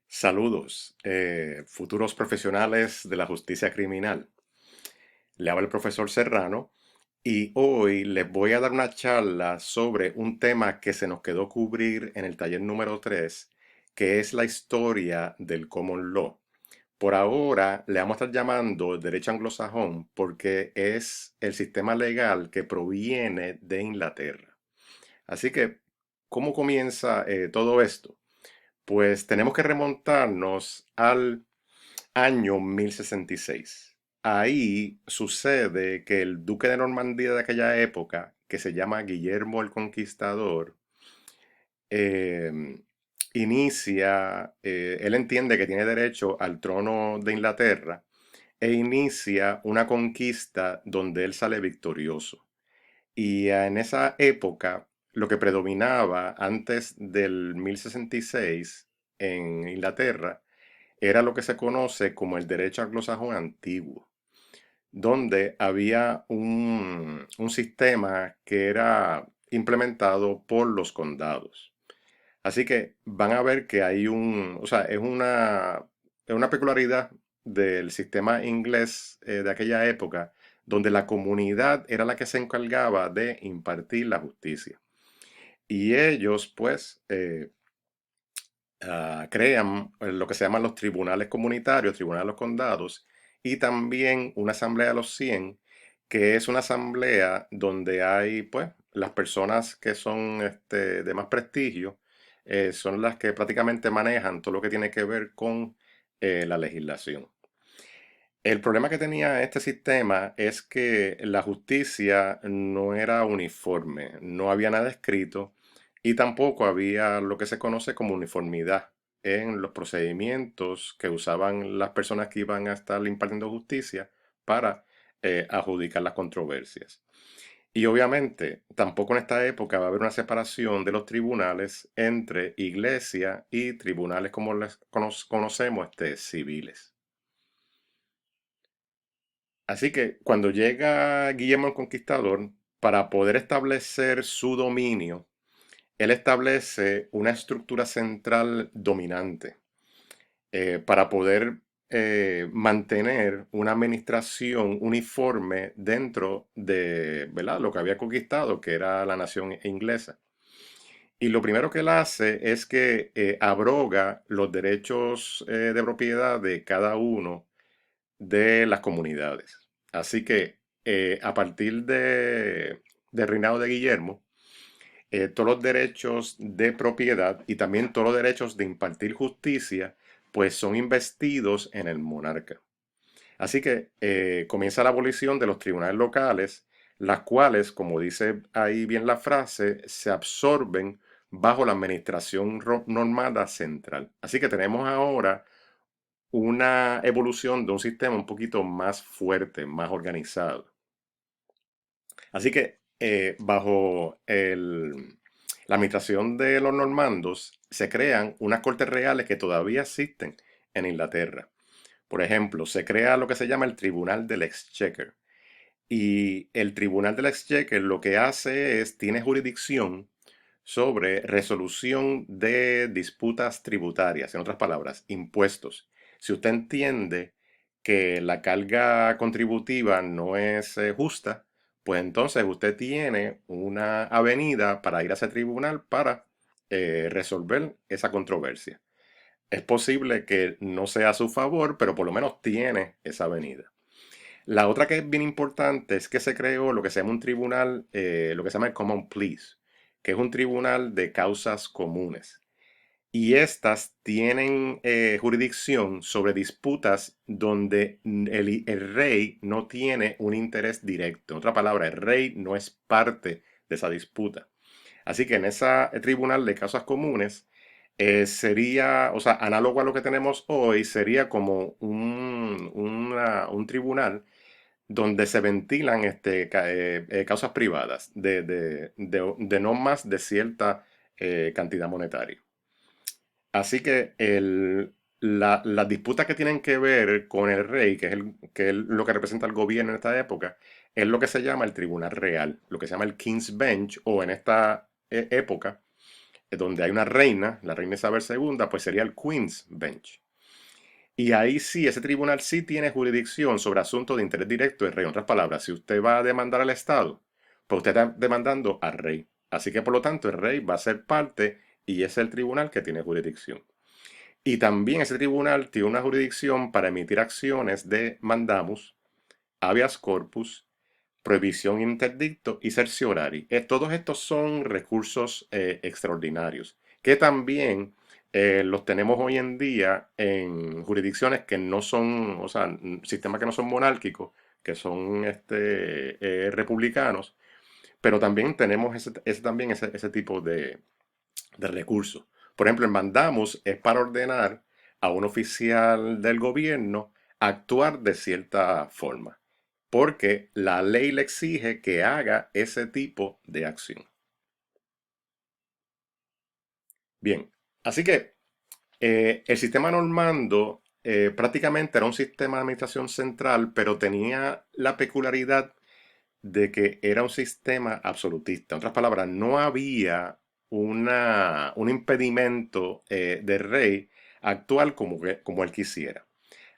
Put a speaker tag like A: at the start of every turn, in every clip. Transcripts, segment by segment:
A: Saludos, futuros profesionales de la justicia criminal. Le habla el profesor Serrano y hoy les voy a dar una charla sobre un tema que se nos quedó cubrir en el taller número 3, que es la historia del common law. Por ahora le vamos a estar llamando derecho anglosajón porque es el sistema legal que proviene de Inglaterra. Así que, ¿cómo comienza todo esto? Pues tenemos que remontarnos al año 1066. Ahí sucede que el duque de Normandía de aquella época, que se llama Guillermo el Conquistador, eh, él entiende que tiene derecho al trono de Inglaterra e inicia una conquista donde él sale victorioso. Y en esa época, lo que predominaba antes del 1066 en Inglaterra era lo que se conoce como el derecho anglosajón antiguo, donde había un sistema que era implementado por los condados. Así que van a ver que hay o sea, es una peculiaridad del sistema inglés de aquella época, donde la comunidad era la que se encargaba de impartir la justicia. Y ellos, pues, crean lo que se llaman los tribunales comunitarios, tribunales de los condados, y también una asamblea de los 100, que es una asamblea donde hay, pues, las personas que son de más prestigio, son las que prácticamente manejan todo lo que tiene que ver con la legislación. El problema que tenía este sistema es que la justicia no era uniforme, no había nada escrito y tampoco había lo que se conoce como uniformidad en los procedimientos que usaban las personas que iban a estar impartiendo justicia para adjudicar las controversias. Y obviamente tampoco en esta época va a haber una separación de los tribunales entre iglesia y tribunales como les conocemos, civiles. Así que cuando llega Guillermo el Conquistador, para poder establecer su dominio, él establece una estructura central dominante para poder mantener una administración uniforme dentro de, ¿verdad?, lo que había conquistado, que era la nación inglesa. Y lo primero que él hace es que abroga los derechos de propiedad de cada uno de las comunidades. Así que a partir del reinado de Guillermo, todos los derechos de propiedad y también todos los derechos de impartir justicia, pues son investidos en el monarca. Así que comienza la abolición de los tribunales locales, las cuales, como dice ahí bien la frase, se absorben bajo la administración normada central. Así que tenemos ahora una evolución de un sistema un poquito más fuerte, más organizado. Así que bajo la administración de los normandos se crean unas cortes reales que todavía existen en Inglaterra. Por ejemplo, se crea lo que se llama el Tribunal del Exchequer. Y el Tribunal del Exchequer lo que hace es, tiene jurisdicción sobre resolución de disputas tributarias, en otras palabras, impuestos. Si usted entiende que la carga contributiva no es justa, pues entonces usted tiene una avenida para ir a ese tribunal para resolver esa controversia. Es posible que no sea a su favor, pero por lo menos tiene esa avenida. La otra que es bien importante es que se creó lo que se llama un tribunal, lo que se llama el Common Pleas, que es un tribunal de causas comunes. Y estas tienen jurisdicción sobre disputas donde el rey no tiene un interés directo. En otra palabra, el rey no es parte de esa disputa. Así que en ese tribunal de causas comunes sería, o sea, análogo a lo que tenemos hoy, sería como un tribunal donde se ventilan causas privadas de no más de cierta cantidad monetaria. Así que las disputas que tienen que ver con el rey, que es lo que representa el gobierno en esta época, es lo que se llama el Tribunal Real, lo que se llama el King's Bench, o en esta época donde hay una reina, la reina Isabel II, pues sería el Queen's Bench. Y ahí sí, ese tribunal sí tiene jurisdicción sobre asuntos de interés directo del rey. En otras palabras, si usted va a demandar al Estado, pues usted está demandando al rey. Así que por lo tanto el rey va a ser parte y es el tribunal que tiene jurisdicción. Y también ese tribunal tiene una jurisdicción para emitir acciones de mandamus, habeas corpus, prohibición interdicto y certiorari. Todos estos son recursos extraordinarios que también los tenemos hoy en día en jurisdicciones que no son, o sea, sistemas que no son monárquicos, que son republicanos, pero también tenemos ese tipo de recursos. Por ejemplo, el mandamus es para ordenar a un oficial del gobierno actuar de cierta forma, porque la ley le exige que haga ese tipo de acción. Bien, así que el sistema normando prácticamente era un sistema de administración central, pero tenía la peculiaridad de que era un sistema absolutista. En otras palabras, no había un impedimento del rey actuar como él quisiera.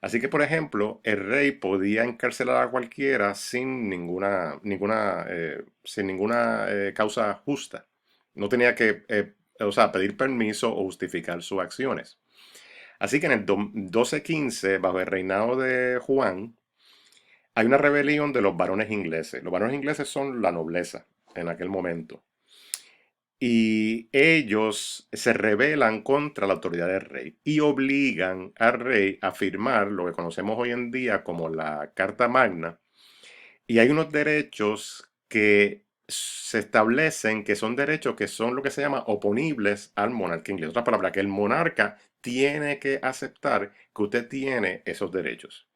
A: Así que, por ejemplo, el rey podía encarcelar a cualquiera sin ninguna causa justa. No tenía que, o sea, pedir permiso o justificar sus acciones. Así que en el 1215, bajo el reinado de Juan, hay una rebelión de los varones ingleses. Los varones ingleses son la nobleza en aquel momento. Y ellos se rebelan contra la autoridad del rey y obligan al rey a firmar lo que conocemos hoy en día como la Carta Magna. Y hay unos derechos que se establecen que son derechos que son lo que se llama oponibles al monarca inglés. Otra palabra, que el monarca tiene que aceptar que usted tiene esos derechos.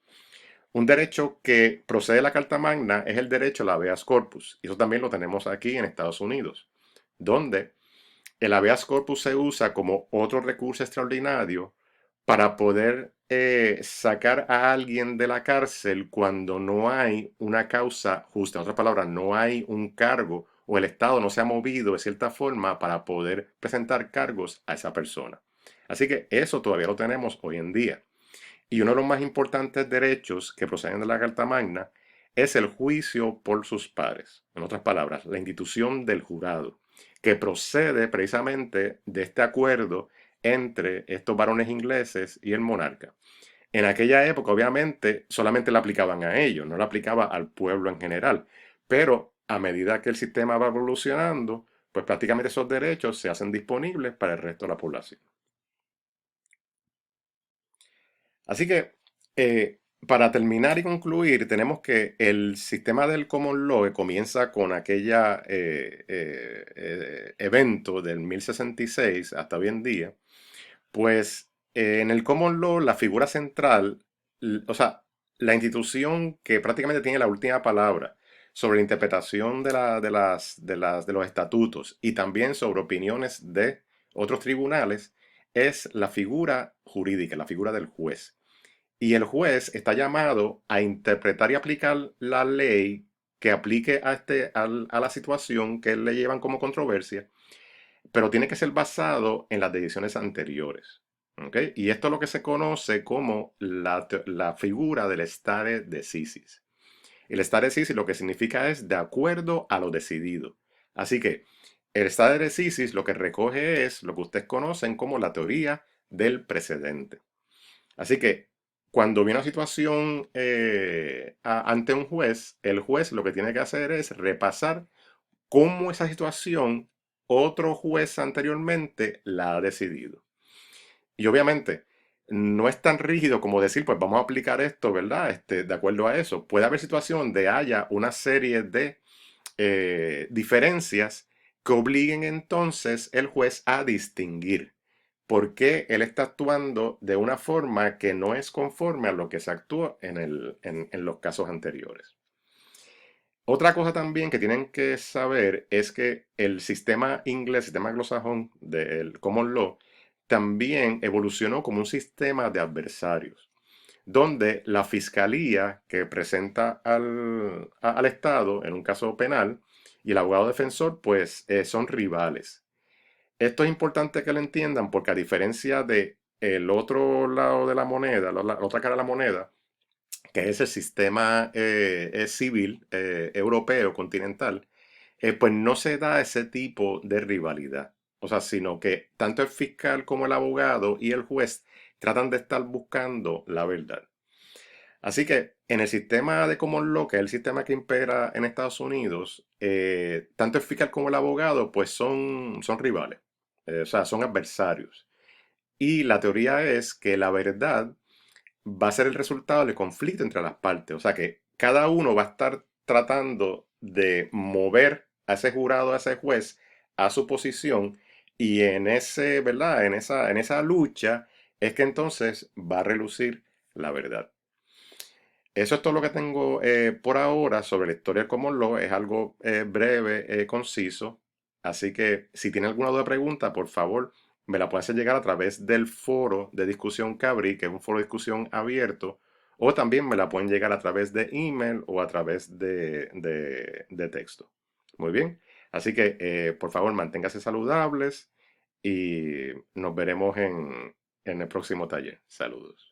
A: Un derecho que procede de la Carta Magna es el derecho al habeas corpus. Y eso también lo tenemos aquí en Estados Unidos, donde el habeas corpus se usa como otro recurso extraordinario para poder sacar a alguien de la cárcel cuando no hay una causa justa. En otras palabras, no hay un cargo o el Estado no se ha movido de cierta forma para poder presentar cargos a esa persona. Así que eso todavía lo tenemos hoy en día. Y uno de los más importantes derechos que proceden de la Carta Magna es el juicio por sus pares. En otras palabras, la institución del jurado, que procede precisamente de este acuerdo entre estos varones ingleses y el monarca. En aquella época, obviamente, solamente la aplicaban a ellos, no la aplicaba al pueblo en general. Pero a medida que el sistema va evolucionando, pues prácticamente esos derechos se hacen disponibles para el resto de la población. Así que, para terminar y concluir, tenemos que el sistema del common law que comienza con aquella evento del 1066 hasta hoy en día, pues en el common law la figura central, o sea, la institución que prácticamente tiene la última palabra sobre la interpretación de los estatutos y también sobre opiniones de otros tribunales, es la figura jurídica, la figura del juez. Y el juez está llamado a interpretar y aplicar la ley que aplique a la situación que le llevan como controversia, pero tiene que ser basado en las decisiones anteriores. ¿Ok? Y esto es lo que se conoce como la figura del stare decisis. El stare decisis lo que significa es de acuerdo a lo decidido. Así que el stare decisis lo que recoge es lo que ustedes conocen como la teoría del precedente. Así que cuando viene una situación ante un juez, el juez lo que tiene que hacer es repasar cómo esa situación otro juez anteriormente la ha decidido. Y obviamente no es tan rígido como decir, pues vamos a aplicar esto, ¿verdad? De acuerdo a eso. Puede haber situación donde haya una serie de diferencias que obliguen entonces el juez a distinguir por qué él está actuando de una forma que no es conforme a lo que se actuó en los casos anteriores. Otra cosa también que tienen que saber es que el sistema inglés, el sistema anglosajón del common law, también evolucionó como un sistema de adversarios, donde la fiscalía que presenta al Estado en un caso penal y el abogado defensor, pues son rivales. Esto es importante que lo entiendan porque a diferencia de el otro lado de la moneda, la otra cara de la moneda, que es el sistema civil europeo continental, pues no se da ese tipo de rivalidad. O sea, sino que tanto el fiscal como el abogado y el juez tratan de estar buscando la verdad. Así que en el sistema de common law, que es el sistema que impera en Estados Unidos, tanto el fiscal como el abogado, pues son rivales, o sea, son adversarios. Y la teoría es que la verdad va a ser el resultado del conflicto entre las partes. O sea que cada uno va a estar tratando de mover a ese jurado, a ese juez, a su posición. Y en ese, ¿verdad? En esa lucha es que entonces va a relucir la verdad. Eso es todo lo que tengo por ahora sobre la historia del common law. Es algo breve, conciso. Así que si tiene alguna duda o pregunta, por favor, me la puede hacer llegar a través del foro de discusión que abrí, que es un foro de discusión abierto, o también me la pueden llegar a través de email o a través de texto. Muy bien. Así que, por favor, manténgase saludables y nos veremos en el próximo taller. Saludos.